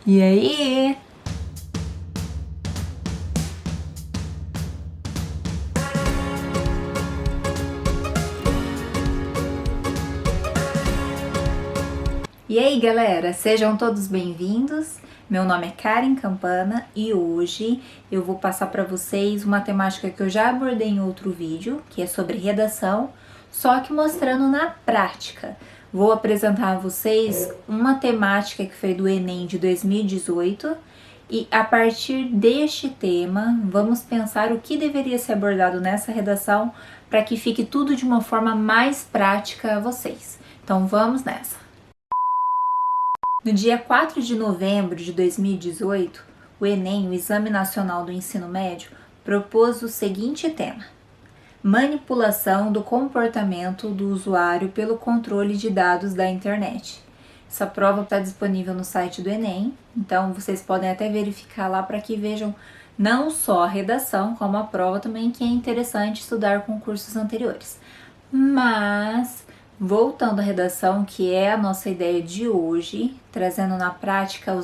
E aí? E aí, galera, sejam todos bem-vindos. Meu nome é Karen Campana e hoje eu vou passar para vocês uma temática que eu já abordei em outro vídeo, que é sobre redação, só que mostrando na prática. Vou apresentar a vocês uma temática que foi do Enem de 2018 e a partir deste tema vamos pensar o que deveria ser abordado nessa redação para que fique tudo de uma forma mais prática a vocês. Então vamos nessa! No dia 4 de novembro de 2018, o Enem, o Exame Nacional do Ensino Médio, propôs o seguinte tema: manipulação do comportamento do usuário pelo controle de dados da internet. Essa prova está disponível no site do Enem, então vocês podem até verificar lá para que vejam não só a redação, como a prova também, que é interessante estudar concursos anteriores. Mas, voltando à redação, que é a nossa ideia de hoje, trazendo na prática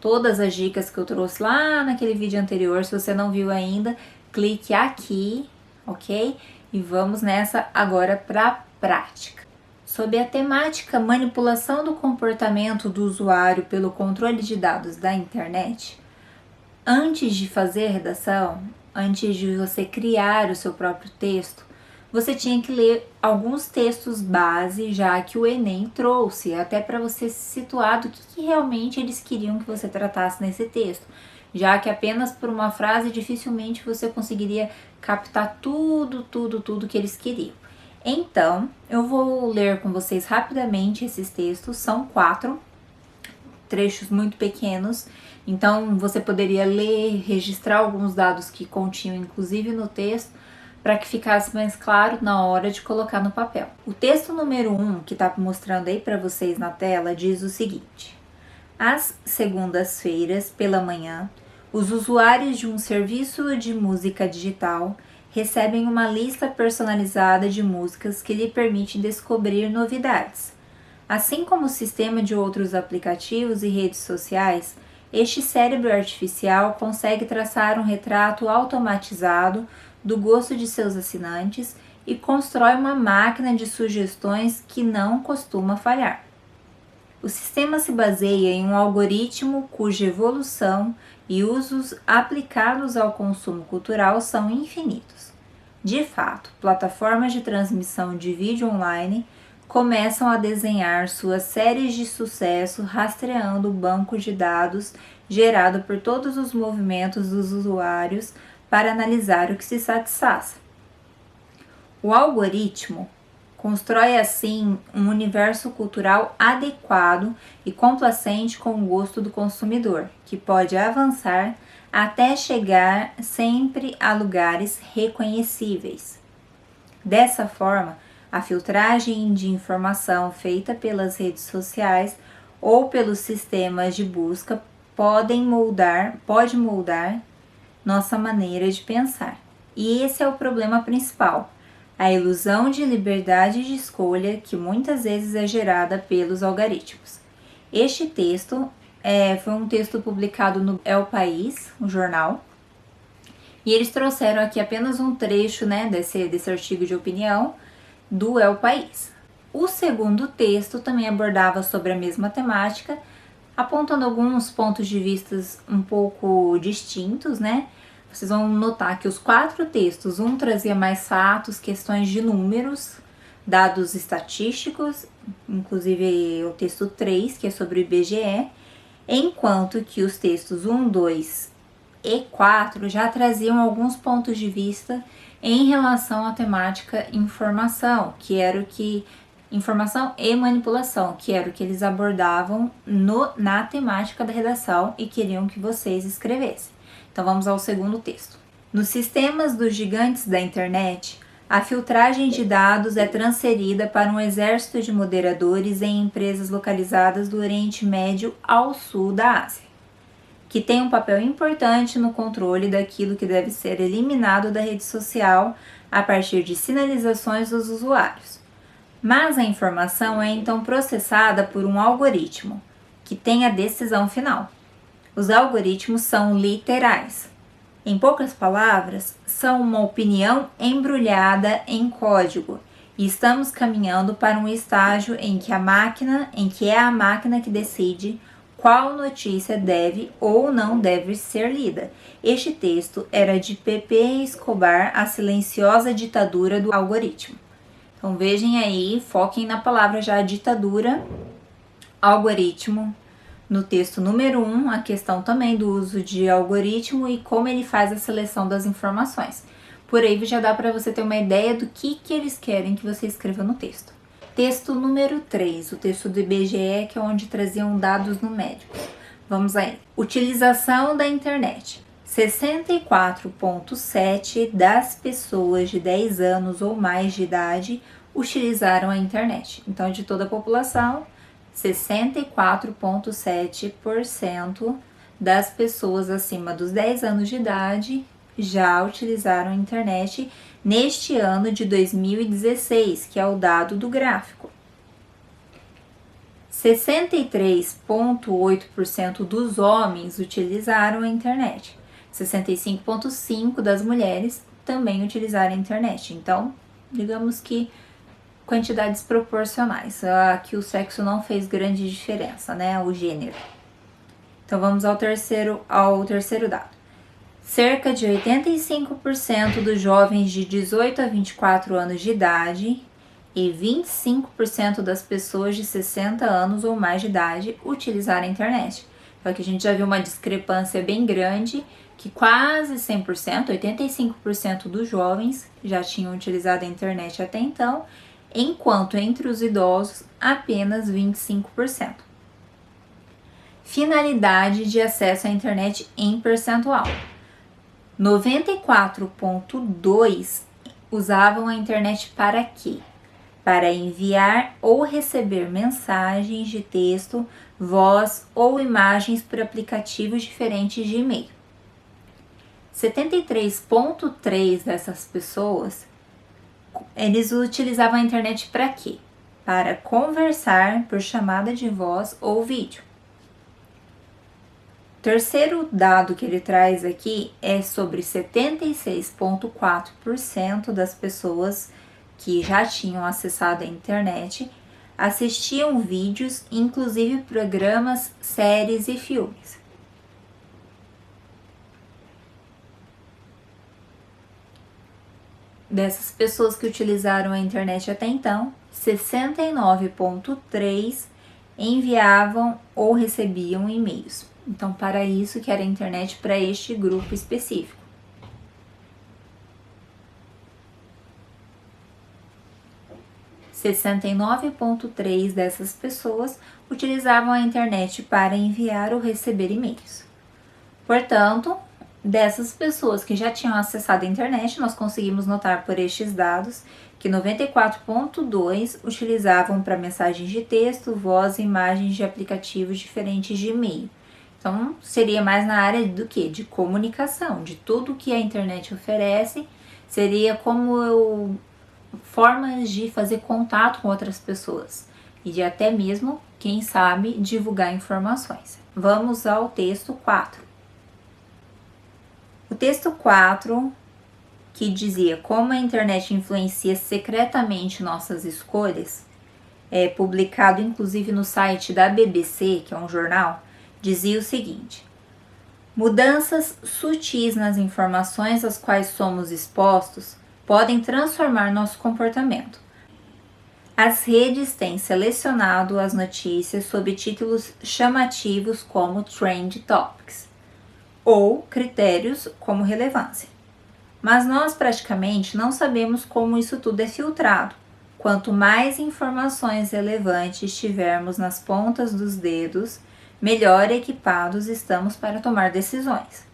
todas as dicas que eu trouxe lá naquele vídeo anterior. Se você não viu ainda, clique aqui, ok? E vamos nessa agora para a prática. Sob a temática manipulação do comportamento do usuário pelo controle de dados da internet, antes de fazer a redação, antes de você criar o seu próprio texto, você tinha que ler alguns textos base já que o Enem trouxe, até para você se situar do que realmente eles queriam que você tratasse nesse texto, já que apenas por uma frase dificilmente você conseguiria captar tudo que eles queriam. Então, eu vou ler com vocês rapidamente esses textos, são 4 trechos muito pequenos, então você poderia ler, registrar alguns dados que continham inclusive no texto, para que ficasse mais claro na hora de colocar no papel. O texto número 1, que está mostrando aí para vocês na tela, diz o seguinte: às segundas-feiras, pela manhã, os usuários de um serviço de música digital recebem uma lista personalizada de músicas que lhe permite descobrir novidades. Assim como o sistema de outros aplicativos e redes sociais, este cérebro artificial consegue traçar um retrato automatizado do gosto de seus assinantes e constrói uma máquina de sugestões que não costuma falhar. O sistema se baseia em um algoritmo cuja evolução e usos aplicados ao consumo cultural são infinitos. De fato, plataformas de transmissão de vídeo online começam a desenhar suas séries de sucesso rastreando o banco de dados gerado por todos os movimentos dos usuários para analisar o que se satisfaz. O algoritmo constrói assim um universo cultural adequado e complacente com o gosto do consumidor, que pode avançar até chegar sempre a lugares reconhecíveis. Dessa forma, a filtragem de informação feita pelas redes sociais ou pelos sistemas de busca pode moldar nossa maneira de pensar. E esse é o problema principal, a ilusão de liberdade de escolha que muitas vezes é gerada pelos algoritmos. Este texto foi um texto publicado no El País, um jornal, e eles trouxeram aqui apenas um trecho, desse artigo de opinião do El País. O segundo texto também abordava sobre a mesma temática, apontando alguns pontos de vista um pouco distintos, Vocês vão notar que os 4 textos, um trazia mais fatos, questões de números, dados estatísticos, inclusive o texto 3, que é sobre o IBGE, enquanto que os textos 1, 2 e 4 já traziam alguns pontos de vista em relação à temática informação, informação e manipulação, que era o que eles abordavam na temática da redação e queriam que vocês escrevessem. Então vamos ao segundo texto. Nos sistemas dos gigantes da internet, a filtragem de dados é transferida para um exército de moderadores em empresas localizadas do Oriente Médio ao sul da Ásia, que tem um papel importante no controle daquilo que deve ser eliminado da rede social a partir de sinalizações dos usuários. Mas a informação é então processada por um algoritmo, que tem a decisão final. Os algoritmos são literais. Em poucas palavras, são uma opinião embrulhada em código e estamos caminhando para um estágio em que é a máquina que decide qual notícia deve ou não deve ser lida. Este texto era de Pepe Escobar, A Silenciosa Ditadura do Algoritmo. Então vejam aí, foquem na palavra já ditadura, algoritmo. No texto número 1, a questão também do uso de algoritmo e como ele faz a seleção das informações. Por aí já dá para você ter uma ideia do que eles querem que você escreva no texto. Texto número 3, o texto do IBGE, que é onde traziam dados numéricos. Vamos aí. Utilização da internet. 64,7% das pessoas de 10 anos ou mais de idade utilizaram a internet. Então, de toda a população, 64,7% das pessoas acima dos 10 anos de idade já utilizaram a internet neste ano de 2016, que é o dado do gráfico. 63,8% dos homens utilizaram a internet. 65,5% das mulheres também utilizaram a internet. Então, digamos que quantidades proporcionais. Aqui o sexo não fez grande diferença, né? O gênero. Então, vamos ao terceiro dado. Cerca de 85% dos jovens de 18 a 24 anos de idade e 25% das pessoas de 60 anos ou mais de idade utilizaram a internet. Então aqui a gente já viu uma discrepância bem grande, que quase 100%, 85% dos jovens já tinham utilizado a internet até então, enquanto entre os idosos apenas 25%. Finalidade de acesso à internet em percentual. 94,2% usavam a internet para quê? Para enviar ou receber mensagens de texto, voz ou imagens por aplicativos diferentes de e-mail. 73,3% dessas pessoas, eles utilizavam a internet para quê? Para conversar por chamada de voz ou vídeo. Terceiro dado que ele traz aqui é sobre 76,4% das pessoas que já tinham acessado a internet assistiam vídeos, inclusive programas, séries e filmes. Dessas pessoas que utilizaram a internet até então, 69,3% enviavam ou recebiam e-mails. Então, para isso que era a internet para este grupo específico. – 69,3% dessas pessoas utilizavam a internet para enviar ou receber e-mails. Portanto, dessas pessoas que já tinham acessado a internet, nós conseguimos notar por estes dados que 94,2% utilizavam para mensagens de texto, voz e imagens de aplicativos diferentes de e-mail. Então, seria mais na área do que? De comunicação, de tudo que a internet oferece, seria como formas de fazer contato com outras pessoas e de até mesmo, quem sabe, divulgar informações. Vamos ao texto 4. O texto 4, que dizia como a internet influencia secretamente nossas escolhas, é publicado inclusive no site da BBC, que é um jornal, dizia o seguinte: mudanças sutis nas informações às quais somos expostos podem transformar nosso comportamento. As redes têm selecionado as notícias sob títulos chamativos como Trend Topics ou critérios como relevância. Mas nós praticamente não sabemos como isso tudo é filtrado. Quanto mais informações relevantes tivermos nas pontas dos dedos, melhor equipados estamos para tomar decisões.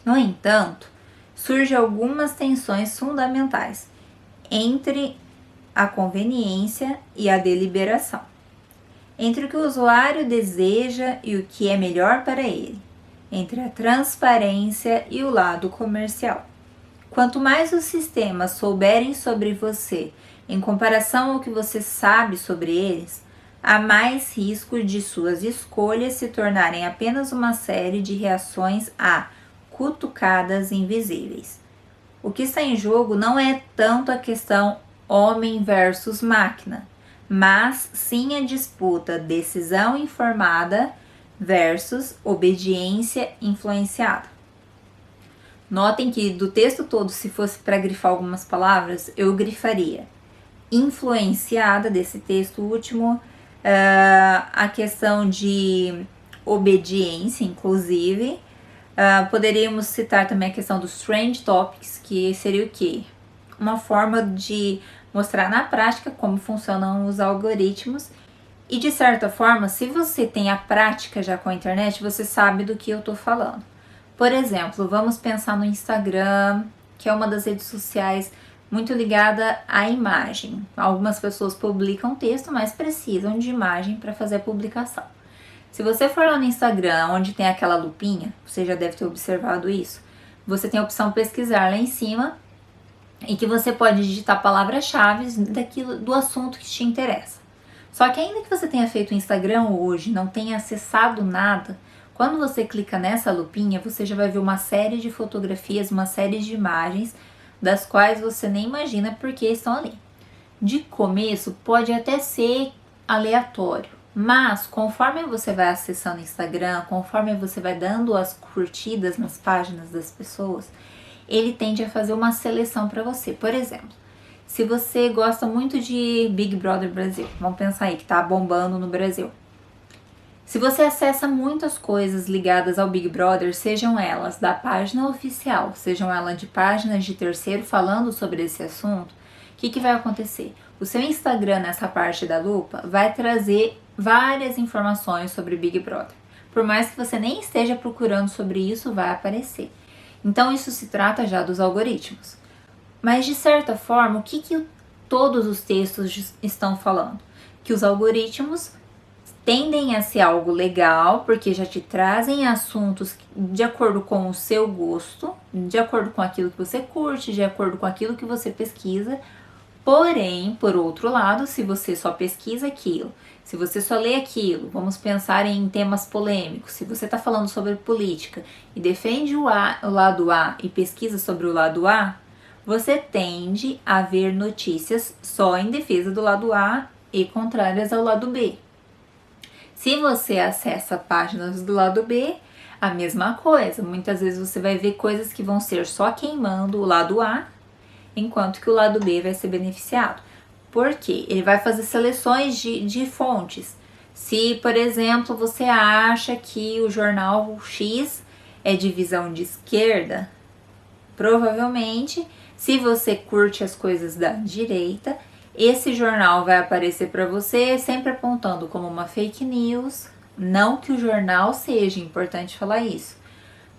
No entanto, surgem algumas tensões fundamentais entre a conveniência e a deliberação, entre o que o usuário deseja e o que é melhor para ele, entre a transparência e o lado comercial. Quanto mais os sistemas souberem sobre você em comparação ao que você sabe sobre eles, há mais risco de suas escolhas se tornarem apenas uma série de reações a cutucadas invisíveis. O que está em jogo não é tanto a questão homem versus máquina, mas sim a disputa decisão informada versus obediência influenciada. Notem que do texto todo, se fosse para grifar algumas palavras, eu grifaria influenciada desse texto último, a questão de obediência, inclusive. Poderíamos citar também a questão dos Trend Topics, que seria o quê? Uma forma de mostrar na prática como funcionam os algoritmos. E de certa forma, se você tem a prática já com a internet, você sabe do que eu estou falando. Por exemplo, vamos pensar no Instagram, que é uma das redes sociais muito ligada à imagem. Algumas pessoas publicam texto, mas precisam de imagem para fazer a publicação. Se você for lá no Instagram, onde tem aquela lupinha, você já deve ter observado isso, você tem a opção pesquisar lá em cima e que você pode digitar palavras-chave do assunto que te interessa. Só que ainda que você tenha feito o Instagram hoje, não tenha acessado nada, quando você clica nessa lupinha, você já vai ver uma série de fotografias, uma série de imagens, das quais você nem imagina porque estão ali. De começo, pode até ser aleatório, mas conforme você vai acessando o Instagram, conforme você vai dando as curtidas nas páginas das pessoas, ele tende a fazer uma seleção para você. Por exemplo, se você gosta muito de Big Brother Brasil, vamos pensar aí que tá bombando no Brasil. Se você acessa muitas coisas ligadas ao Big Brother, sejam elas da página oficial, sejam elas de páginas de terceiro falando sobre esse assunto, o que vai acontecer? O seu Instagram, nessa parte da lupa, vai trazer várias informações sobre Big Brother. Por mais que você nem esteja procurando sobre isso, vai aparecer. Então isso se trata já dos algoritmos. Mas de certa forma, o que todos os textos estão falando? Que os algoritmos tendem a ser algo legal, porque já te trazem assuntos de acordo com o seu gosto, de acordo com aquilo que você curte, de acordo com aquilo que você pesquisa. Porém, por outro lado, se você só pesquisa aquilo, se você só lê aquilo, vamos pensar em temas polêmicos, se você está falando sobre política e defende o lado A e pesquisa sobre o lado A, você tende a ver notícias só em defesa do lado A e contrárias ao lado B. Se você acessa páginas do lado B, a mesma coisa. Muitas vezes você vai ver coisas que vão ser só queimando o lado A, enquanto que o lado B vai ser beneficiado. Por quê? Ele vai fazer seleções de fontes. Se, por exemplo, você acha que o jornal X é de visão de esquerda, provavelmente, se você curte as coisas da direita, esse jornal vai aparecer para você sempre apontando como uma fake news. Não que o jornal seja, importante falar isso.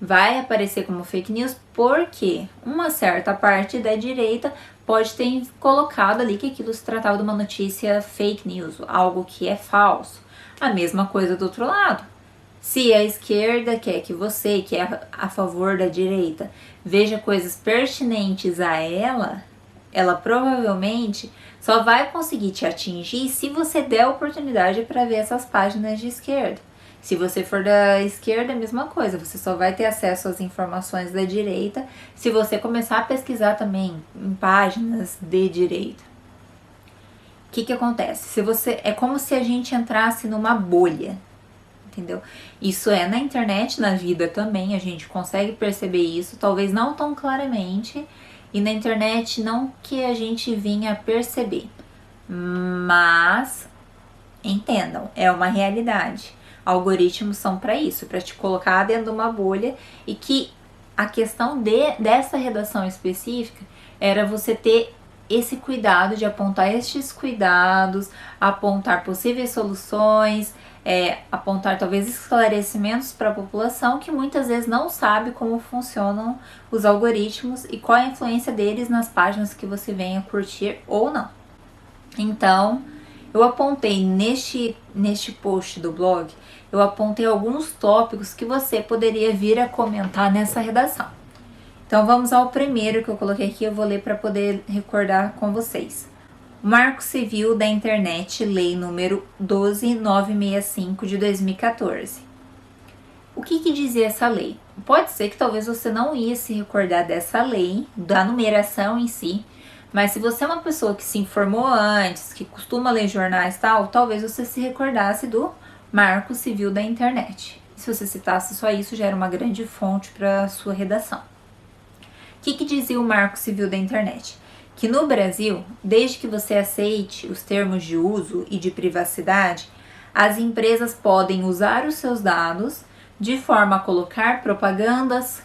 Vai aparecer como fake news porque uma certa parte da direita pode ter colocado ali que aquilo se tratava de uma notícia fake news, algo que é falso. A mesma coisa do outro lado. Se a esquerda quer que você, que é a favor da direita, veja coisas pertinentes a ela provavelmente só vai conseguir te atingir se você der a oportunidade para ver essas páginas de esquerda. Se você for da esquerda, é a mesma coisa, você só vai ter acesso às informações da direita se você começar a pesquisar também em páginas de direita. O que acontece? É como se a gente entrasse numa bolha, entendeu? Isso é na internet, na vida também, a gente consegue perceber isso, talvez não tão claramente, e na internet não que a gente vinha a perceber, mas entendam, é uma realidade. Algoritmos são para isso, para te colocar dentro de uma bolha, e que a questão dessa redação específica era você ter esse cuidado de apontar estes cuidados, apontar possíveis soluções, apontar talvez esclarecimentos para a população que muitas vezes não sabe como funcionam os algoritmos e qual a influência deles nas páginas que você venha curtir ou não. Então, eu apontei neste post do blog, eu apontei alguns tópicos que você poderia vir a comentar nessa redação. Então vamos ao primeiro que eu coloquei aqui, eu vou ler para poder recordar com vocês. O Marco Civil da Internet, Lei número 12965 de 2014. O que dizia essa lei? Pode ser que talvez você não ia se recordar dessa lei, da numeração em si, mas se você é uma pessoa que se informou antes, que costuma ler jornais e tal, talvez você se recordasse do Marco Civil da Internet. Se você citasse só isso, já era uma grande fonte para sua redação. O que dizia o Marco Civil da Internet? Que no Brasil, desde que você aceite os termos de uso e de privacidade, as empresas podem usar os seus dados de forma a colocar propagandas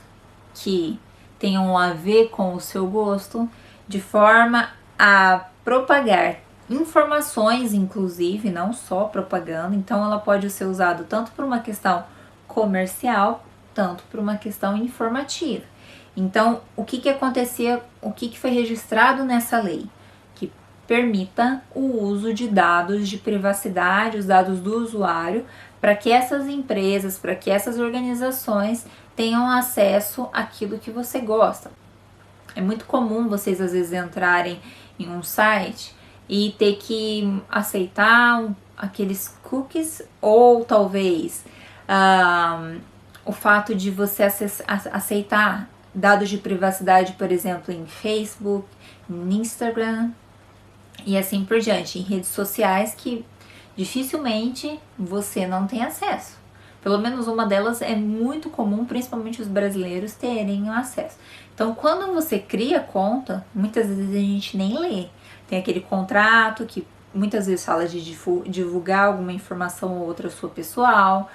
que tenham a ver com o seu gosto, de forma a propagar informações, inclusive, não só propaganda. Então, ela pode ser usada tanto por uma questão comercial, tanto por uma questão informativa. Então, o que acontecia, o que foi registrado nessa lei? Que permita o uso de dados de privacidade, os dados do usuário, para que essas empresas, para que essas organizações tenham acesso àquilo que você gosta. É muito comum vocês às vezes entrarem em um site e ter que aceitar aqueles cookies, ou talvez o fato de você aceitar dados de privacidade, por exemplo, em Facebook, em Instagram e assim por diante, em redes sociais que dificilmente você não tem acesso. Pelo menos uma delas é muito comum, principalmente os brasileiros terem acesso. Então, quando você cria conta, muitas vezes a gente nem lê. Tem aquele contrato que muitas vezes fala de divulgar alguma informação ou outra sua pessoal.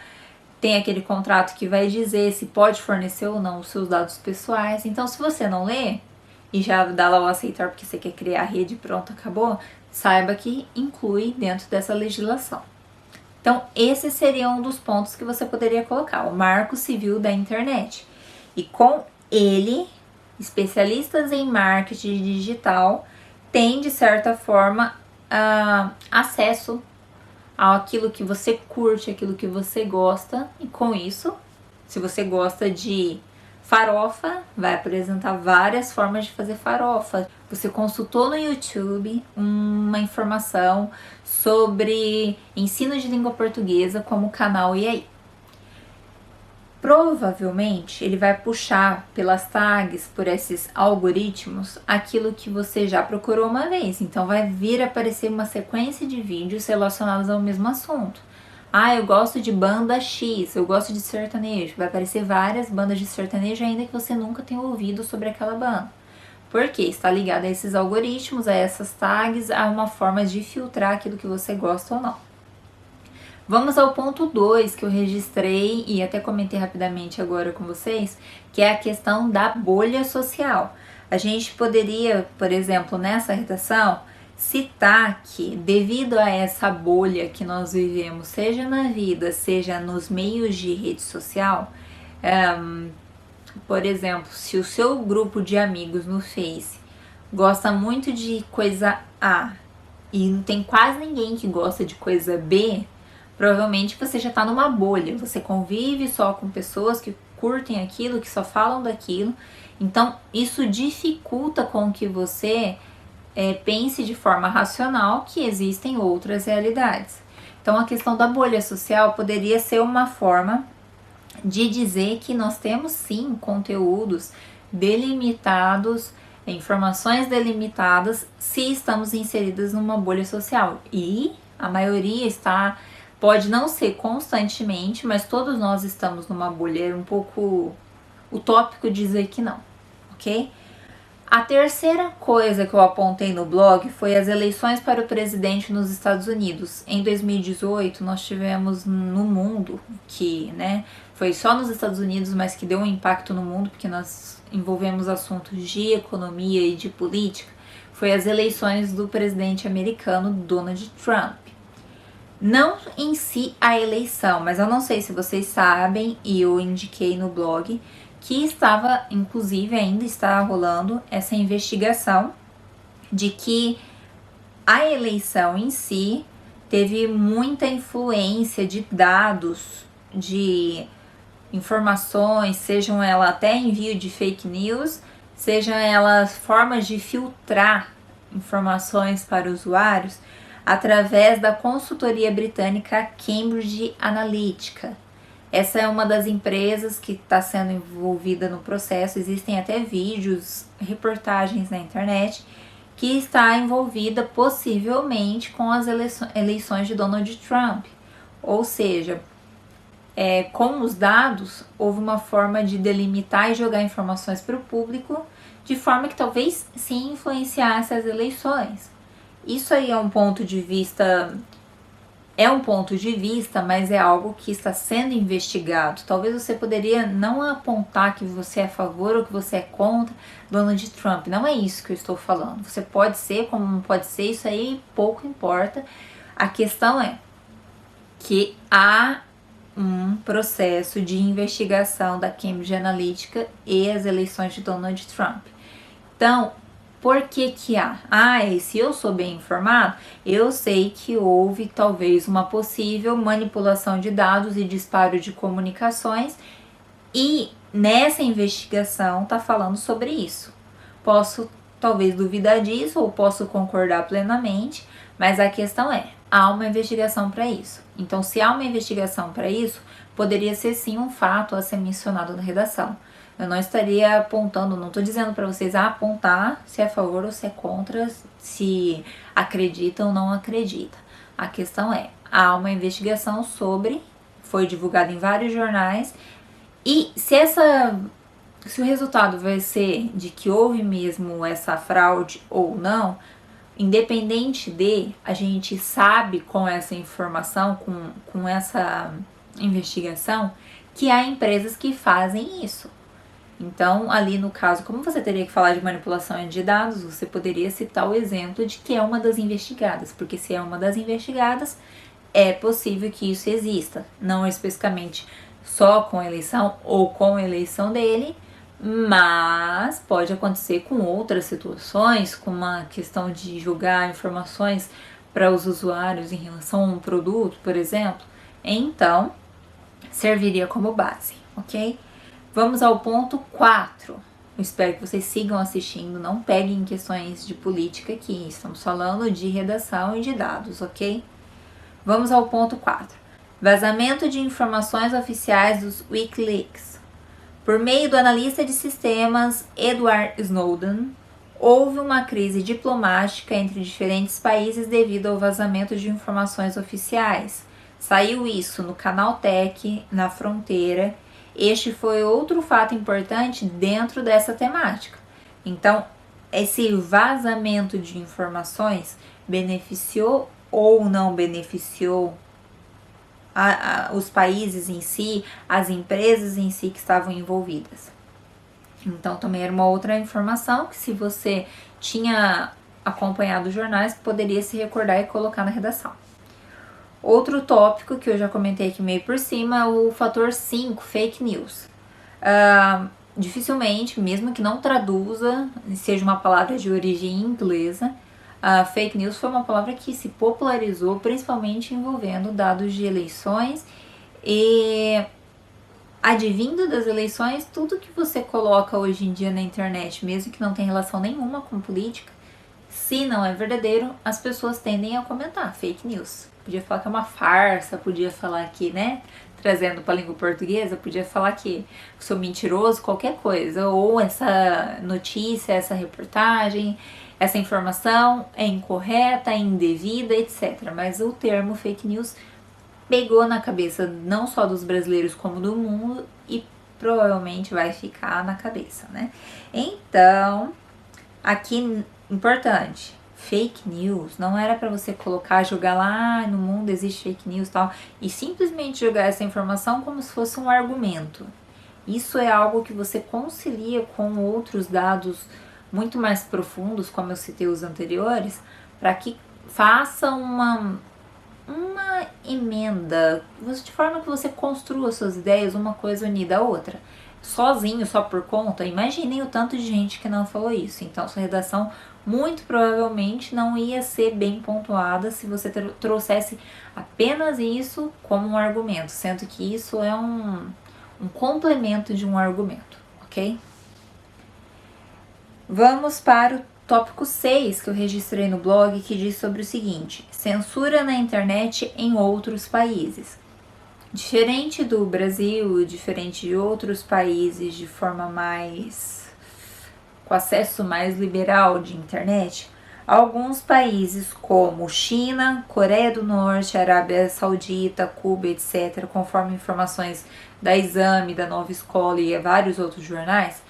Tem aquele contrato que vai dizer se pode fornecer ou não os seus dados pessoais. Então, se você não lê e já dá lá o aceitar porque você quer criar a rede, pronto, acabou, saiba que inclui dentro dessa legislação. Então, esse seria um dos pontos que você poderia colocar, o Marco Civil da Internet. E com ele, especialistas em marketing digital têm, de certa forma, acesso àquilo que você curte, aquilo que você gosta. E com isso, se você gosta de farofa, vai apresentar várias formas de fazer farofa. Você consultou no YouTube uma informação sobre ensino de língua portuguesa como canal E aí. Provavelmente ele vai puxar pelas tags, por esses algoritmos, aquilo que você já procurou uma vez. Então vai vir aparecer uma sequência de vídeos relacionados ao mesmo assunto. Eu gosto de banda X, eu gosto de sertanejo. Vai aparecer várias bandas de sertanejo ainda que você nunca tenha ouvido sobre aquela banda. Porque está ligado a esses algoritmos, a essas tags, a uma forma de filtrar aquilo que você gosta ou não. Vamos ao ponto 2 que eu registrei e até comentei rapidamente agora com vocês, que é a questão da bolha social. A gente poderia, por exemplo, nessa redação, citar que devido a essa bolha que nós vivemos, seja na vida, seja nos meios de rede social, por exemplo, se o seu grupo de amigos no Face gosta muito de coisa A e não tem quase ninguém que gosta de coisa B, provavelmente você já está numa bolha, você convive só com pessoas que curtem aquilo, que só falam daquilo, então isso dificulta com que você pense de forma racional que existem outras realidades. Então a questão da bolha social poderia ser uma forma de dizer que nós temos sim conteúdos delimitados, informações delimitadas, se estamos inseridas numa bolha social. E a maioria pode não ser constantemente, mas todos nós estamos numa bolha. É um pouco utópico dizer que não, ok? A terceira coisa que eu apontei no blog foi as eleições para o presidente nos Estados Unidos. Em 2018, nós tivemos no mundo, que foi só nos Estados Unidos, mas que deu um impacto no mundo, porque nós envolvemos assuntos de economia e de política, foi as eleições do presidente americano Donald Trump. Não em si a eleição, mas eu não sei se vocês sabem, e eu indiquei no blog, que estava, inclusive ainda está rolando essa investigação de que a eleição em si teve muita influência de dados, de informações, sejam elas até envio de fake news, sejam elas formas de filtrar informações para usuários através da consultoria britânica Cambridge Analytica. Essa é uma das empresas que está sendo envolvida no processo. Existem até vídeos, reportagens na internet, que está envolvida possivelmente com as eleições de Donald Trump. Ou seja, com os dados, houve uma forma de delimitar e jogar informações para o público, de forma que talvez sim influenciasse as eleições. Isso aí é um ponto de vista, mas é algo que está sendo investigado. Talvez você poderia não apontar que você é a favor ou que você é contra Donald Trump. Não é isso que eu estou falando. Você pode ser, como não pode ser, isso aí pouco importa. A questão é que há um processo de investigação da Cambridge Analytica e as eleições de Donald Trump. Então, por que que há? E se eu sou bem informado, eu sei que houve talvez uma possível manipulação de dados e disparo de comunicações, e nessa investigação está falando sobre isso. Posso talvez duvidar disso ou posso concordar plenamente, mas a questão é, há uma investigação para isso. Então, se há uma investigação para isso, poderia ser sim um fato a ser mencionado na redação. Eu não estaria apontando, não estou dizendo para vocês apontar se é a favor ou se é contra, se acredita ou não acredita. A questão é, há uma investigação sobre, foi divulgada em vários jornais, e se o resultado vai ser de que houve mesmo essa fraude ou não, independente de, a gente sabe com essa informação, com essa investigação, que há empresas que fazem isso. Então, ali no caso, como você teria que falar de manipulação de dados, você poderia citar o exemplo de que é uma das investigadas, porque se é uma das investigadas, é possível que isso exista, não especificamente só com a eleição ou com a eleição dele, mas pode acontecer com outras situações, com uma questão de jogar informações para os usuários em relação a um produto, por exemplo. Então, serviria como base, ok? Vamos ao ponto 4. Eu espero que vocês sigam assistindo, não peguem questões de política aqui, estamos falando de redação e de dados, ok? Vamos ao ponto 4. Vazamento de informações oficiais dos Wikileaks. Por meio do analista de sistemas Edward Snowden, houve uma crise diplomática entre diferentes países devido ao vazamento de informações oficiais. Saiu isso no Canaltech, na Fronteira. Este foi outro fato importante dentro dessa temática. Então, esse vazamento de informações beneficiou ou não beneficiou os países em si, as empresas em si que estavam envolvidas. Então, também era uma outra informação que, se você tinha acompanhado os jornais, poderia se recordar e colocar na redação. Outro tópico que eu já comentei aqui meio por cima é o fator 5, fake news. Dificilmente, mesmo que não traduza, seja uma palavra de origem inglesa, fake news foi uma palavra que se popularizou principalmente envolvendo dados de eleições e advindo das eleições, tudo que você coloca hoje em dia na internet, mesmo que não tenha relação nenhuma com política, se não é verdadeiro, as pessoas tendem a comentar fake news. Podia falar que é uma farsa, podia falar que, né, trazendo para a língua portuguesa, podia falar que sou mentiroso, qualquer coisa, ou essa notícia, essa reportagem, essa informação é incorreta, é indevida, etc. Mas o termo fake news pegou na cabeça não só dos brasileiros como do mundo e provavelmente vai ficar na cabeça, né? Então, aqui, importante, fake news não era para você colocar, jogar lá no mundo existe fake news e tal, e simplesmente jogar essa informação como se fosse um argumento. Isso é algo que você concilia com outros dados muito mais profundos, como eu citei os anteriores, para que faça uma emenda, de forma que você construa suas ideias, uma coisa unida à outra. Sozinho, só por conta, imaginem o tanto de gente que não falou isso. Então, sua redação muito provavelmente não ia ser bem pontuada se você trouxesse apenas isso como um argumento, sendo que isso é um complemento de um argumento, ok? Vamos para o tópico 6 que eu registrei no blog, que diz sobre o seguinte: censura na internet em outros países. Diferente do Brasil, diferente de outros países de forma mais com acesso mais liberal de internet, alguns países como China, Coreia do Norte, Arábia Saudita, Cuba, etc., conforme informações da Exame, da Nova Escola e vários outros jornais,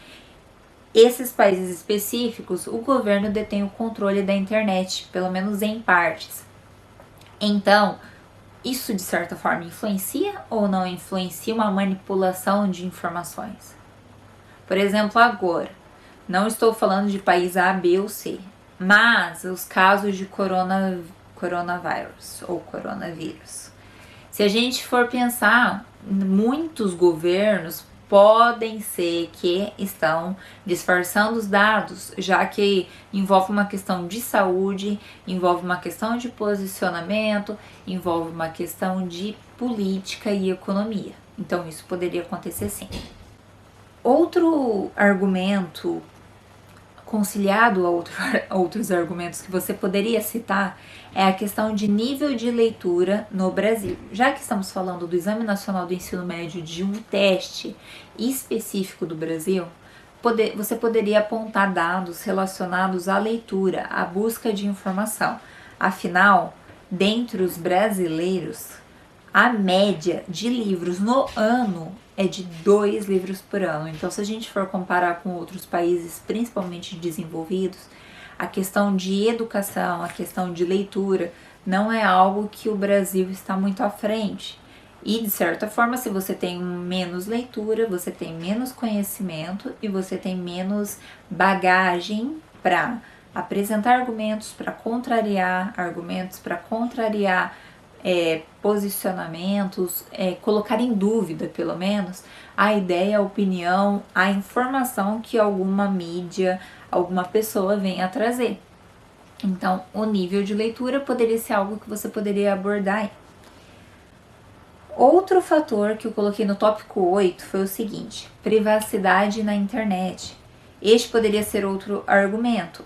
esses países específicos, o governo detém o controle da internet, pelo menos em partes. Então, isso de certa forma influencia ou não influencia uma manipulação de informações? Por exemplo, agora, não estou falando de país A, B ou C, mas os casos de coronavírus ou coronavírus. Se a gente for pensar, muitos governos podem ser que estão disfarçando os dados, já que envolve uma questão de saúde, envolve uma questão de posicionamento, envolve uma questão de política e economia. Então isso poderia acontecer sim. Outro argumento, conciliado a outros argumentos que você poderia citar, é a questão de nível de leitura no Brasil. Já que estamos falando do Exame Nacional do Ensino Médio, de um teste específico do Brasil, você poderia apontar dados relacionados à leitura, à busca de informação. Afinal, dentre os brasileiros, a média de livros no ano é de 2 livros por ano. Então, se a gente for comparar com outros países, principalmente desenvolvidos, a questão de educação, a questão de leitura, não é algo que o Brasil está muito à frente. E, de certa forma, se você tem menos leitura, você tem menos conhecimento e você tem menos bagagem para apresentar argumentos, para contrariar posicionamentos, colocar em dúvida, pelo menos, a ideia, a opinião, a informação que alguma mídia, alguma pessoa venha a trazer. Então, o nível de leitura poderia ser algo que você poderia abordar. Outro fator que eu coloquei no tópico 8 foi o seguinte: privacidade na internet. Este poderia ser outro argumento.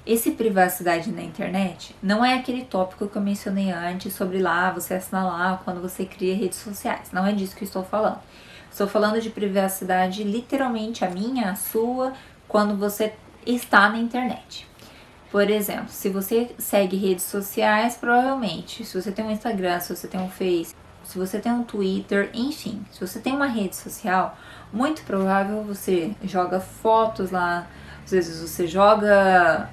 Esse privacidade na internet não é aquele tópico que eu mencionei antes sobre lá, você assinar lá quando você cria redes sociais. Não é disso que eu estou falando. Estou falando de privacidade literalmente a minha, a sua, quando você está na internet. Por exemplo, se você segue redes sociais, provavelmente, se você tem um Instagram, se você tem um Face, se você tem um Twitter, enfim, se você tem uma rede social, muito provável você joga fotos lá, às vezes você joga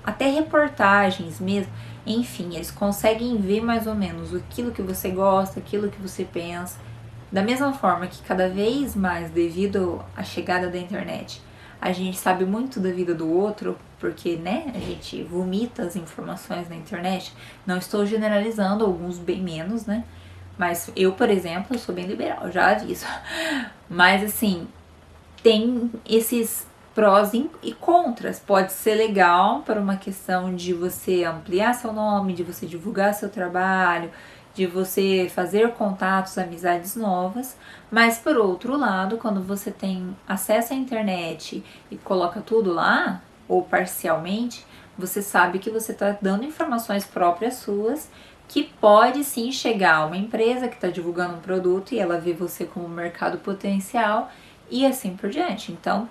até reportagens mesmo, enfim, eles conseguem ver mais ou menos aquilo que você gosta, aquilo que você pensa. Da mesma forma que cada vez mais, devido à chegada da internet, a gente sabe muito da vida do outro, porque, né, a gente vomita as informações na internet. Não estou generalizando, alguns bem menos, né, mas eu, por exemplo, eu sou bem liberal, já aviso. Mas, assim, tem esses prós e contras. Pode ser legal para uma questão de você ampliar seu nome, de você divulgar seu trabalho, de você fazer contatos, amizades novas, mas por outro lado, quando você tem acesso à internet e coloca tudo lá, ou parcialmente, você sabe que você está dando informações próprias suas, que pode sim chegar a uma empresa que está divulgando um produto e ela vê você como mercado potencial e assim por diante. Então,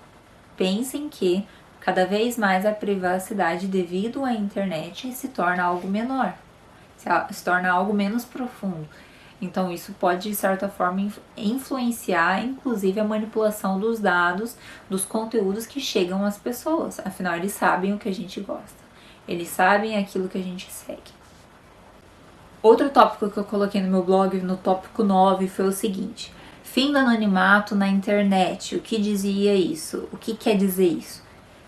pensem que cada vez mais a privacidade devido à internet se torna algo menor, se torna algo menos profundo. Então isso pode de certa forma influenciar inclusive a manipulação dos dados, dos conteúdos que chegam às pessoas. Afinal, eles sabem o que a gente gosta, eles sabem aquilo que a gente segue. Outro tópico que eu coloquei no meu blog, no tópico 9, foi o seguinte: fim do anonimato na internet. O que dizia isso? O que quer dizer isso?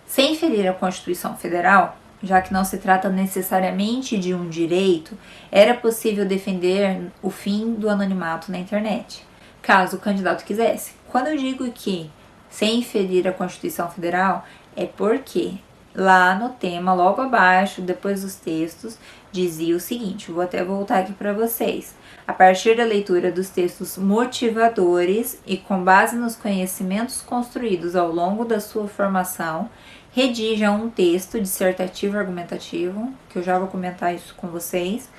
Sem ferir a Constituição Federal, já que não se trata necessariamente de um direito, era possível defender o fim do anonimato na internet, caso o candidato quisesse. Quando eu digo que sem ferir a Constituição Federal, é porque lá no tema, logo abaixo, depois dos textos, dizia o seguinte, vou até voltar aqui para vocês. A partir da leitura dos textos motivadores e com base nos conhecimentos construídos ao longo da sua formação, redija um texto dissertativo argumentativo, que eu já vou comentar isso com vocês,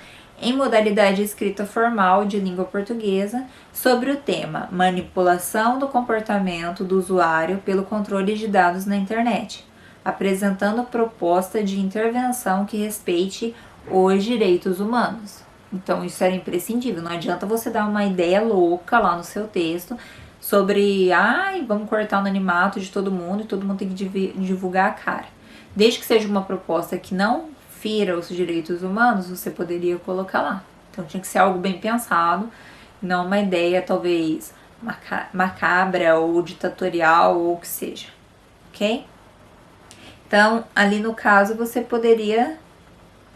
em modalidade escrita formal de língua portuguesa, sobre o tema manipulação do comportamento do usuário pelo controle de dados na internet, apresentando proposta de intervenção que respeite os direitos humanos. Então isso era imprescindível, não adianta você dar uma ideia louca lá no seu texto sobre, vamos cortar o anonimato de todo mundo e todo mundo tem que divulgar a cara. Desde que seja uma proposta que não fira os direitos humanos, você poderia colocar lá. Então tinha que ser algo bem pensado, não uma ideia talvez macabra ou ditatorial ou o que seja, ok? Então, ali no caso, você poderia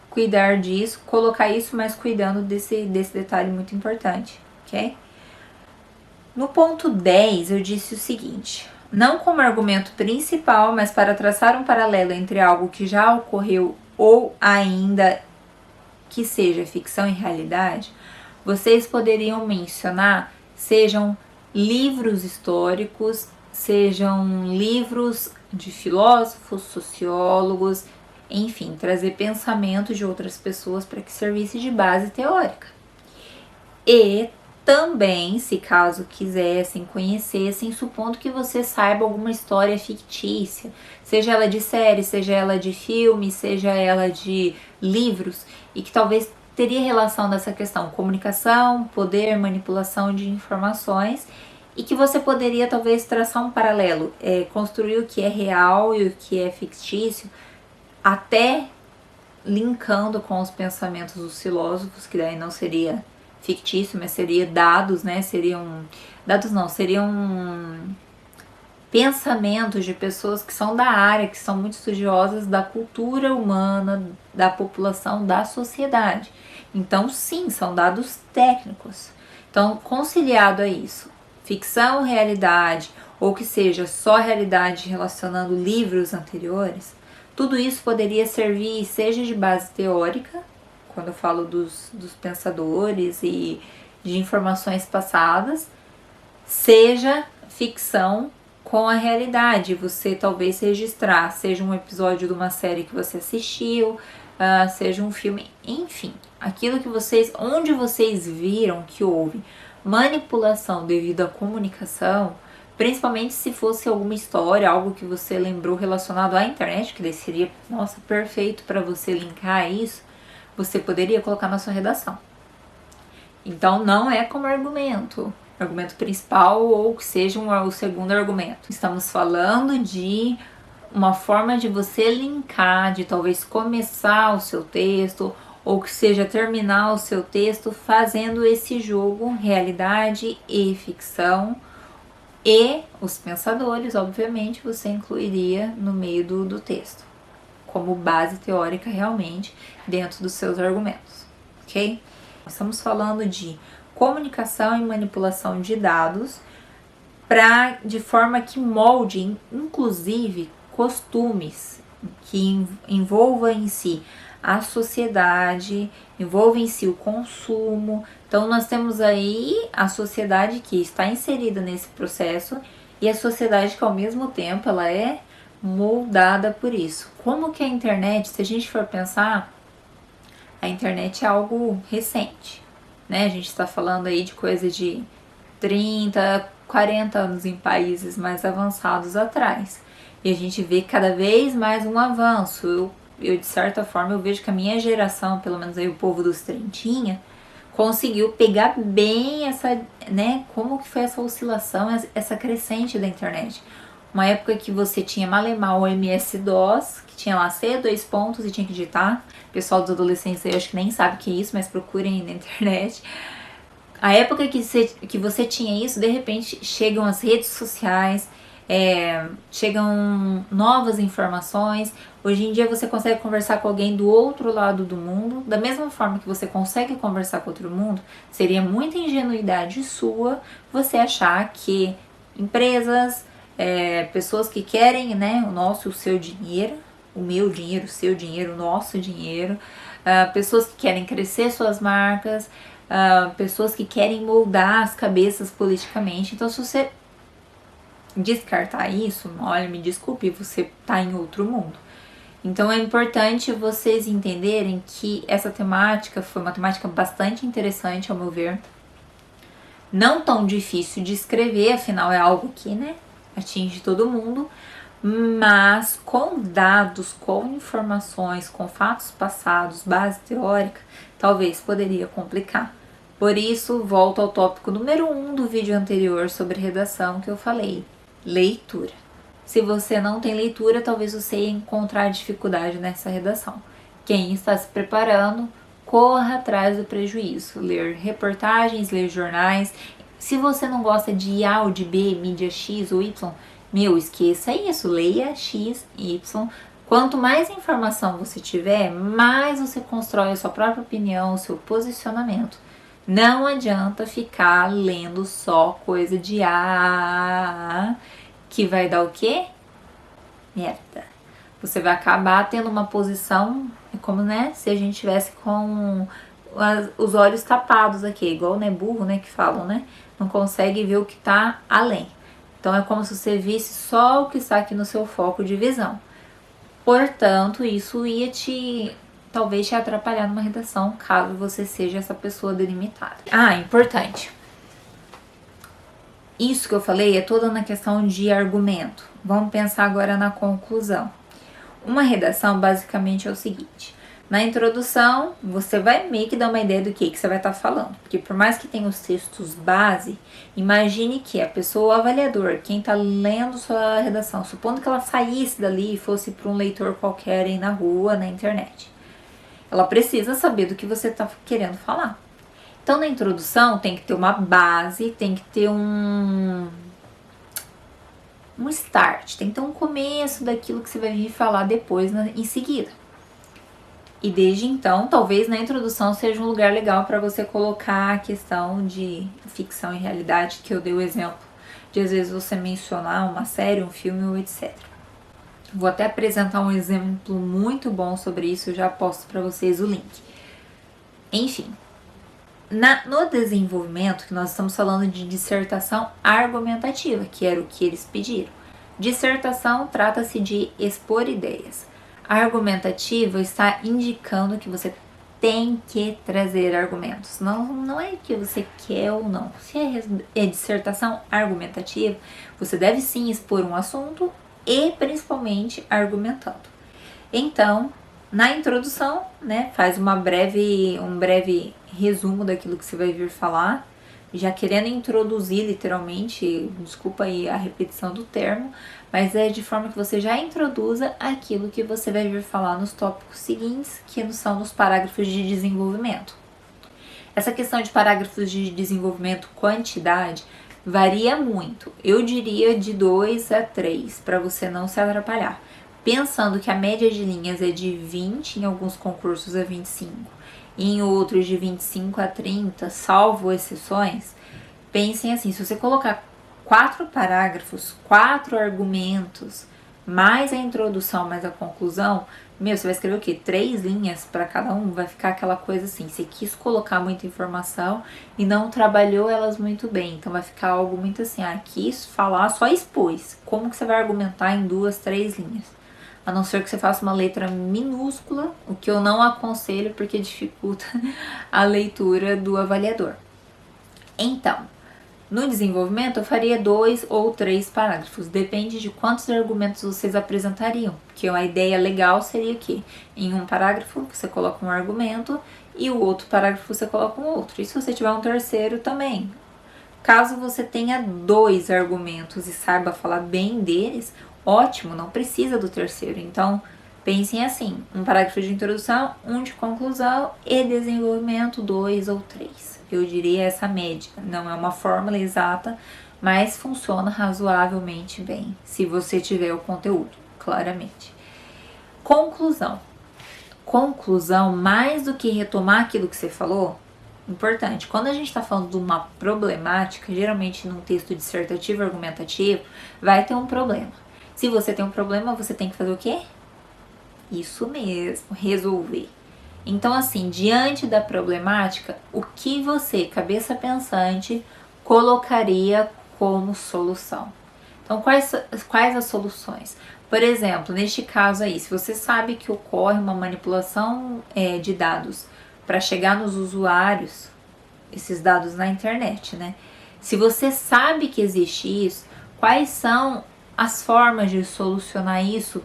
cuidar disso, colocar isso, mas cuidando desse detalhe muito importante, ok? No ponto 10, eu disse o seguinte: não como argumento principal, mas para traçar um paralelo entre algo que já ocorreu ou ainda que seja ficção e realidade, vocês poderiam mencionar, sejam livros históricos, sejam livros de filósofos, sociólogos, enfim, trazer pensamentos de outras pessoas para que servisse de base teórica. E também, se caso quisessem, conhecessem, supondo que você saiba alguma história fictícia, seja ela de série, seja ela de filme, seja ela de livros, e que talvez teria relação dessa questão, comunicação, poder, manipulação de informações, e que você poderia talvez traçar um paralelo, construir o que é real e o que é fictício, até linkando com os pensamentos dos filósofos, que daí não seria fictício, mas seria dados, né? Seriam pensamentos de pessoas que são da área, que são muito estudiosas da cultura humana, da população, da sociedade. Então, sim, são dados técnicos. Então, conciliado a isso, ficção, realidade, ou que seja só realidade relacionando livros anteriores, tudo isso poderia servir, seja de base teórica, quando eu falo dos pensadores e de informações passadas, seja ficção com a realidade. Você talvez registrar, seja um episódio de uma série que você assistiu, seja um filme, enfim, aquilo que onde vocês viram que houve manipulação devido à comunicação, principalmente se fosse alguma história, algo que você lembrou relacionado à internet, que daí seria, nossa, perfeito para você linkar isso, você poderia colocar na sua redação. Então não é como argumento principal ou que seja o segundo argumento. Estamos falando de uma forma de você linkar, de talvez começar o seu texto ou que seja terminar o seu texto fazendo esse jogo realidade e ficção. E os pensadores, obviamente, você incluiria no meio do texto, como base teórica realmente dentro dos seus argumentos, ok? Estamos falando de comunicação e manipulação de dados de forma que molde, inclusive, costumes que envolvam em si a sociedade, envolva em si o consumo. Então nós temos aí a sociedade que está inserida nesse processo e a sociedade que ao mesmo tempo ela é moldada por isso. Como que a internet, se a gente for pensar, a internet é algo recente, né? A gente está falando aí de coisa de 30, 40 anos em países mais avançados atrás. E a gente vê cada vez mais um avanço. Eu de certa forma, eu vejo que a minha geração, pelo menos aí o povo dos trintinha, conseguiu pegar bem essa, né, como que foi essa oscilação, essa crescente da internet. Uma época que você tinha malemar o MS-DOS, que tinha lá C, 2 pontos e tinha que digitar. O pessoal dos adolescentes aí, eu acho que nem sabe o que é isso, mas procurem na internet. A época que você tinha isso, de repente chegam as redes sociais, chegam novas informações. Hoje em dia você consegue conversar com alguém do outro lado do mundo, da mesma forma que você consegue conversar com outro mundo. Seria muita ingenuidade sua você achar que empresas, pessoas que querem, né, o seu dinheiro, o meu dinheiro, o seu dinheiro, o nosso dinheiro, pessoas que querem crescer suas marcas, pessoas que querem moldar as cabeças politicamente. Então, se você descartar isso, olha, me desculpe, você tá em outro mundo. Então é importante vocês entenderem que essa temática foi uma temática bastante interessante, ao meu ver. Não tão difícil de escrever, afinal é algo que, né, atinge todo mundo, mas com dados, com informações, com fatos passados, base teórica, talvez poderia complicar. Por isso, volto ao tópico número 1 do vídeo anterior sobre redação que eu falei, leitura. Se você não tem leitura, talvez você ia encontrar dificuldade nessa redação. Quem está se preparando, corra atrás do prejuízo. Ler reportagens, ler jornais. Se você não gosta de A ou de B, mídia X ou Y, esqueça isso. Leia X, Y. Quanto mais informação você tiver, mais você constrói a sua própria opinião, o seu posicionamento. Não adianta ficar lendo só coisa de A, que vai dar o quê? Merda. Você vai acabar tendo uma posição, como, né, se a gente tivesse com os olhos tapados aqui, igual, né, burro, né, que falam, né, não consegue ver o que tá além. Então é como se você visse só o que está aqui no seu foco de visão. Portanto, isso ia talvez te atrapalhar numa redação, caso você seja essa pessoa delimitada. Importante. Isso que eu falei é toda na questão de argumento. Vamos pensar agora na conclusão. Uma redação basicamente é o seguinte: na introdução, você vai meio que dar uma ideia do que você vai estar falando. Porque por mais que tenha os textos base, imagine que a pessoa, o avaliador, quem está lendo sua redação, supondo que ela saísse dali e fosse para um leitor qualquer aí na rua, na internet, ela precisa saber do que você está querendo falar. Então, na introdução, tem que ter uma base, tem que ter um start, tem que ter um começo daquilo que você vai vir falar depois, em seguida. E desde então, talvez na introdução seja um lugar legal para você colocar a questão de ficção e realidade, que eu dei o exemplo de às vezes você mencionar uma série, um filme ou etc. Vou até apresentar um exemplo muito bom sobre isso, eu já posto para vocês o link. Enfim, no desenvolvimento, que nós estamos falando de dissertação argumentativa, que era o que eles pediram. Dissertação trata-se de expor ideias. Argumentativa está indicando que você tem que trazer argumentos. Não é que você quer ou não. Se é dissertação argumentativa, você deve sim expor um assunto e principalmente argumentando. Então, na introdução, né, faz um breve resumo daquilo que você vai vir falar, já querendo introduzir literalmente, desculpa aí a repetição do termo, mas é de forma que você já introduza aquilo que você vai vir falar nos tópicos seguintes, que são nos parágrafos de desenvolvimento. Essa questão de parágrafos de desenvolvimento, quantidade, varia muito. Eu diria de 2 a 3, para você não se atrapalhar. Pensando que a média de linhas é de 20, em alguns concursos é 25, e em outros de 25 a 30, salvo exceções, pensem assim, se você colocar 4 parágrafos, 4 argumentos, mais a introdução, mais a conclusão, você vai escrever o quê? 3 linhas para cada um? Vai ficar aquela coisa assim, você quis colocar muita informação e não trabalhou elas muito bem, então vai ficar algo muito assim, quis falar, só expôs. Como que você vai argumentar em 2, 3 linhas? A não ser que você faça uma letra minúscula, o que eu não aconselho porque dificulta a leitura do avaliador. Então, no desenvolvimento eu faria 2 ou 3 parágrafos, depende de quantos argumentos vocês apresentariam, porque a ideia legal seria que em um parágrafo você coloca um argumento e o outro parágrafo você coloca um outro, e se você tiver um terceiro também. Caso você tenha 2 argumentos e saiba falar bem deles, ótimo, não precisa do terceiro. Então, pensem assim, um parágrafo de introdução, um de conclusão e desenvolvimento, 2 ou 3. Eu diria essa média. Não é uma fórmula exata, mas funciona razoavelmente bem, se você tiver o conteúdo, claramente. Conclusão. Conclusão, mais do que retomar aquilo que você falou, importante. Quando a gente está falando de uma problemática, geralmente num texto dissertativo argumentativo, vai ter um problema. Se você tem um problema, você tem que fazer o quê? Isso mesmo, resolver. Então, assim, diante da problemática, o que você, cabeça pensante, colocaria como solução? Então, quais as soluções? Por exemplo, neste caso aí, se você sabe que ocorre uma manipulação de dados para chegar nos usuários, esses dados na internet, né? Se você sabe que existe isso, quais são as formas de solucionar isso?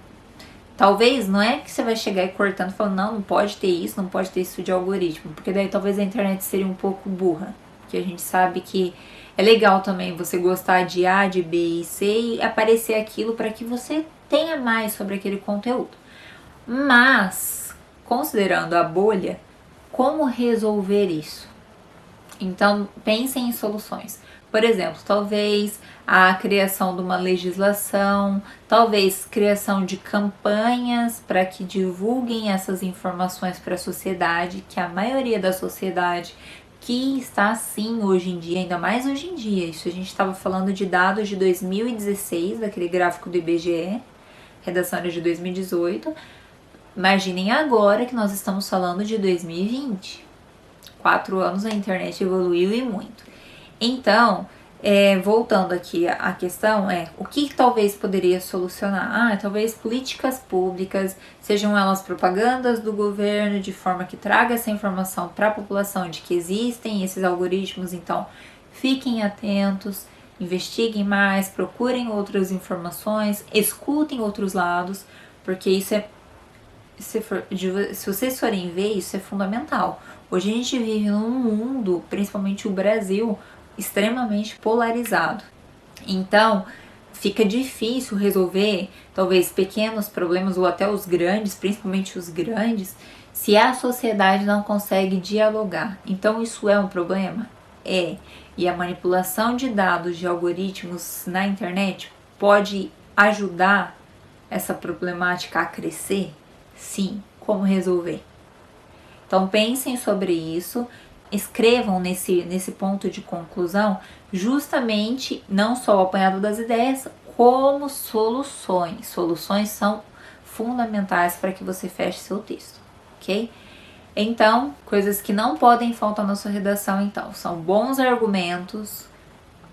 Talvez não é que você vai chegar e cortando falando, não pode ter isso, não pode ter isso de algoritmo, porque daí talvez a internet seria um pouco burra, que a gente sabe que é legal também você gostar de A, de B e C e aparecer aquilo para que você tenha mais sobre aquele conteúdo. Mas, considerando a bolha, como resolver isso? Então, pensem em soluções. Por exemplo, talvez a criação de uma legislação, talvez criação de campanhas para que divulguem essas informações para a sociedade, que a maioria da sociedade que está assim hoje em dia, ainda mais hoje em dia, isso a gente estava falando de dados de 2016, daquele gráfico do IBGE, redação era de 2018, imaginem agora que nós estamos falando de 2020. 4 anos a internet evoluiu e muito. Então, voltando aqui à questão, o que talvez poderia solucionar? Talvez políticas públicas, sejam elas propagandas do governo, de forma que traga essa informação para a população de que existem esses algoritmos, então fiquem atentos, investiguem mais, procurem outras informações, escutem outros lados, porque isso se vocês forem ver, isso é fundamental. Hoje a gente vive num mundo, principalmente o Brasil, extremamente polarizado. Então, fica difícil resolver, talvez, pequenos problemas ou até os grandes, principalmente os grandes, se a sociedade não consegue dialogar. Então, isso é um problema? É. E a manipulação de dados, de algoritmos na internet pode ajudar essa problemática a crescer? Sim. Como resolver? Então pensem sobre isso, escrevam nesse ponto de conclusão justamente não só o apanhado das ideias, como soluções. Soluções são fundamentais para que você feche seu texto, ok? Então, coisas que não podem faltar na sua redação, então, são bons argumentos,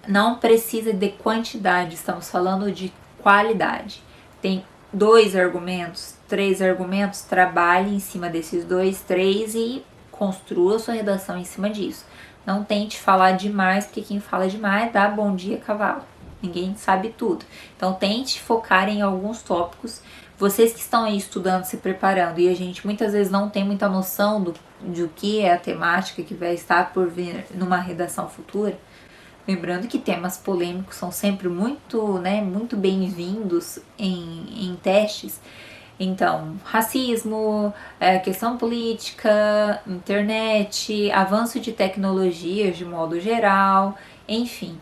não precisa de quantidade, estamos falando de qualidade. Tem 2 argumentos, 3 argumentos, trabalhe em cima desses 2, 3 e construa sua redação em cima disso. Não tente falar demais, porque quem fala demais dá bom dia cavalo. Ninguém sabe tudo. Então tente focar em alguns tópicos. Vocês que estão aí estudando, se preparando, e a gente muitas vezes não tem muita noção do que é a temática que vai estar por vir numa redação futura. Lembrando que temas polêmicos são sempre muito bem-vindos em testes. Então, racismo, questão política, internet, avanço de tecnologias de modo geral, enfim.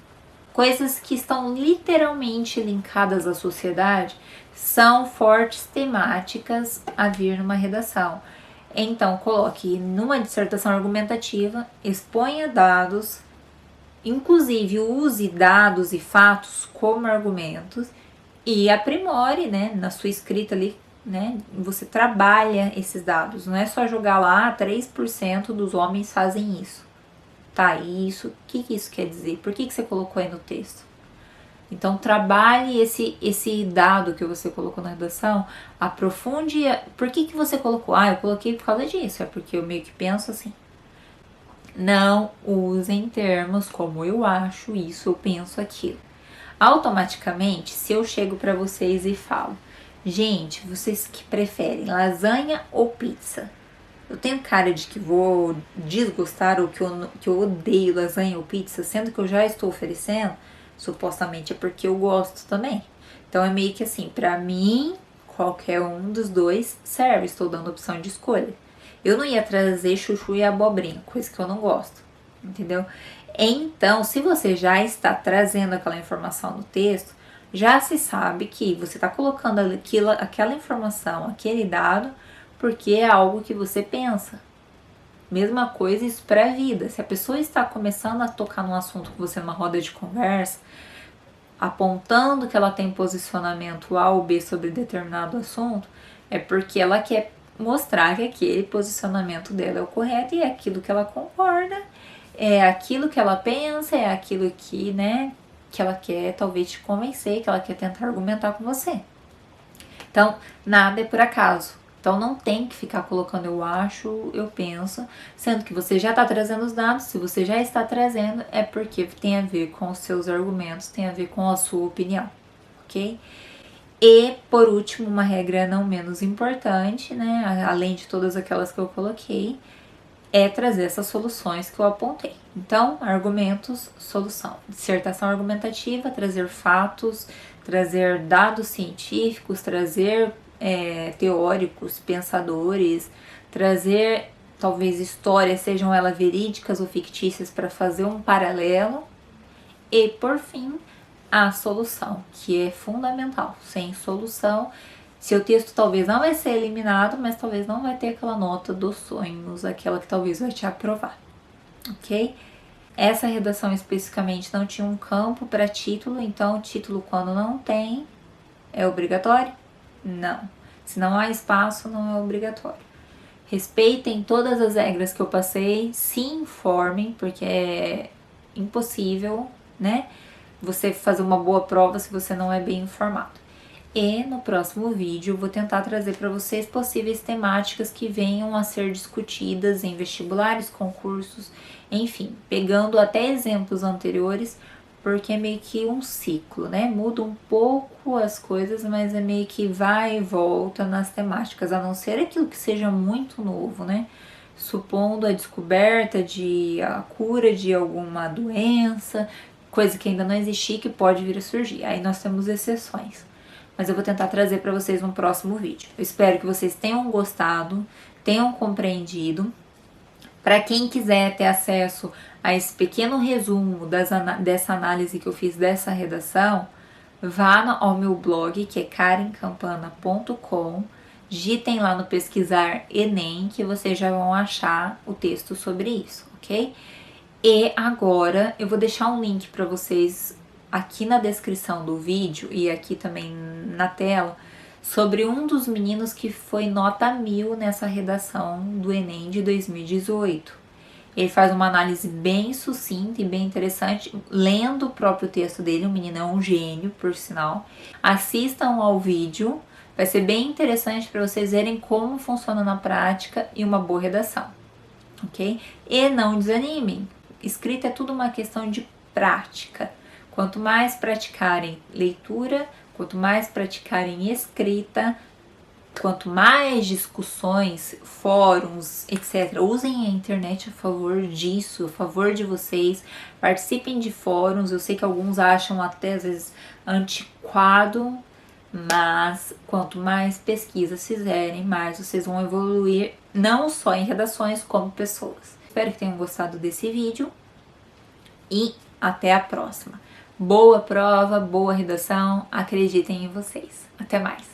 Coisas que estão literalmente linkadas à sociedade são fortes temáticas a vir numa redação. Então, coloque numa dissertação argumentativa, exponha dados, inclusive use dados e fatos como argumentos e aprimore, na sua escrita ali, você trabalha esses dados, não é só jogar lá 3% dos homens fazem isso. Tá, isso, o que isso quer dizer? Por que você colocou aí no texto? Então trabalhe esse dado que você colocou na redação, aprofunde, por que você colocou? Eu coloquei por causa disso, é porque eu meio que penso assim. Não usem termos como eu acho isso, eu penso aquilo. Automaticamente, se eu chego para vocês e falo, gente, vocês que preferem lasanha ou pizza? Eu tenho cara de que vou desgostar ou que eu odeio lasanha ou pizza, sendo que eu já estou oferecendo, supostamente é porque eu gosto também. Então é meio que assim, pra mim, qualquer um dos dois serve, estou dando opção de escolha. Eu não ia trazer chuchu e abobrinha, coisa que eu não gosto, entendeu? Então, se você já está trazendo aquela informação no texto, já se sabe que você está colocando aquela informação, aquele dado, porque é algo que você pensa. Mesma coisa isso para a vida. Se a pessoa está começando a tocar num assunto com você numa roda de conversa, apontando que ela tem posicionamento A ou B sobre determinado assunto, é porque ela quer mostrar que aquele posicionamento dela é o correto e é aquilo que ela concorda, é aquilo que ela pensa, é aquilo que, que ela quer talvez te convencer, que ela quer tentar argumentar com você. Então, nada é por acaso. Então, não tem que ficar colocando eu acho, eu penso, sendo que você já está trazendo os dados. Se você já está trazendo, é porque tem a ver com os seus argumentos, tem a ver com a sua opinião, ok? E, por último, uma regra não menos importante, né, além de todas aquelas que eu coloquei, é trazer essas soluções que eu apontei. Então, argumentos, solução. Dissertação argumentativa, trazer fatos, trazer dados científicos, trazer teóricos, pensadores, trazer talvez histórias, sejam elas verídicas ou fictícias, para fazer um paralelo. E, por fim, a solução, que é fundamental. Sem solução, seu texto talvez não vai ser eliminado, mas talvez não vai ter aquela nota dos sonhos, aquela que talvez vai te aprovar, ok? Essa redação especificamente não tinha um campo para título, então título quando não tem é obrigatório? Não. Se não há espaço, não é obrigatório. Respeitem todas as regras que eu passei, se informem, porque é impossível, né, você fazer uma boa prova se você não é bem informado. E no próximo vídeo eu vou tentar trazer para vocês possíveis temáticas que venham a ser discutidas em vestibulares, concursos, enfim, pegando até exemplos anteriores, porque é meio que um ciclo, né? Muda um pouco as coisas, mas é meio que vai e volta nas temáticas, a não ser aquilo que seja muito novo, né? Supondo a descoberta de a cura de alguma doença, coisa que ainda não existia que pode vir a surgir. Aí nós temos exceções. Mas eu vou tentar trazer para vocês no próximo vídeo. Eu espero que vocês tenham gostado, tenham compreendido. Para quem quiser ter acesso a esse pequeno resumo dessa análise que eu fiz dessa redação, vá ao meu blog, que é karencampana.com. Digitem lá no pesquisar Enem, que vocês já vão achar o texto sobre isso, ok? E agora eu vou deixar um link para vocês aqui na descrição do vídeo e aqui também na tela, sobre um dos meninos que foi nota 1000 nessa redação do Enem de 2018. Ele faz uma análise bem sucinta e bem interessante, lendo o próprio texto dele. O menino é um gênio, por sinal. Assistam ao vídeo, vai ser bem interessante para vocês verem como funciona na prática e uma boa redação, ok? E não desanimem, escrita é tudo uma questão de prática. Quanto mais praticarem leitura, quanto mais praticarem escrita, quanto mais discussões, fóruns, etc. Usem a internet a favor disso, a favor de vocês. Participem de fóruns. Eu sei que alguns acham até às vezes antiquado, mas quanto mais pesquisas fizerem, mais vocês vão evoluir, não só em redações, como pessoas. Espero que tenham gostado desse vídeo e até a próxima. Boa prova, boa redação, acreditem em vocês. Até mais!